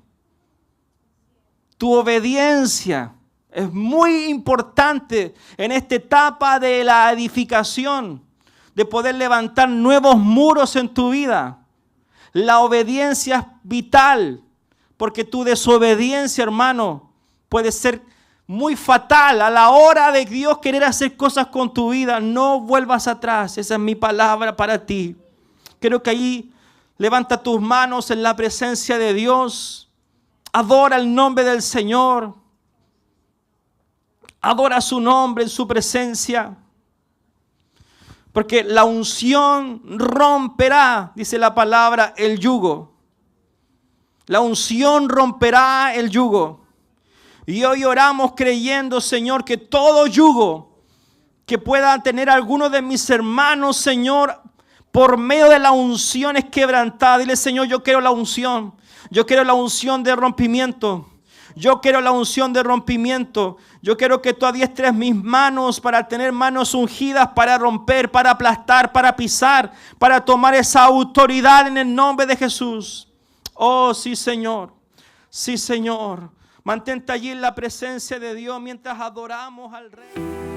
Tu obediencia es muy importante en esta etapa de la edificación, de poder levantar nuevos muros en tu vida. La obediencia es vital, porque tu desobediencia, hermano, puede ser muy fatal a la hora de Dios querer hacer cosas con tu vida. No vuelvas atrás. Esa es mi palabra para ti. Quiero que ahí levanta tus manos en la presencia de Dios. Adora el nombre del Señor. Adora su nombre en su presencia. Porque la unción romperá, dice la palabra, el yugo. La unción romperá el yugo. Y hoy oramos creyendo, Señor, que todo yugo que pueda tener alguno de mis hermanos, Señor, por medio de la unción es quebrantada. Dile, Señor, yo quiero la unción. Yo quiero la unción de rompimiento. Yo quiero la unción de rompimiento. Yo quiero que tú adiestres mis manos para tener manos ungidas, para romper, para aplastar, para pisar, para tomar esa autoridad en el nombre de Jesús. Oh, sí, Señor. Sí, Señor. Mantente allí en la presencia de Dios mientras adoramos al Rey.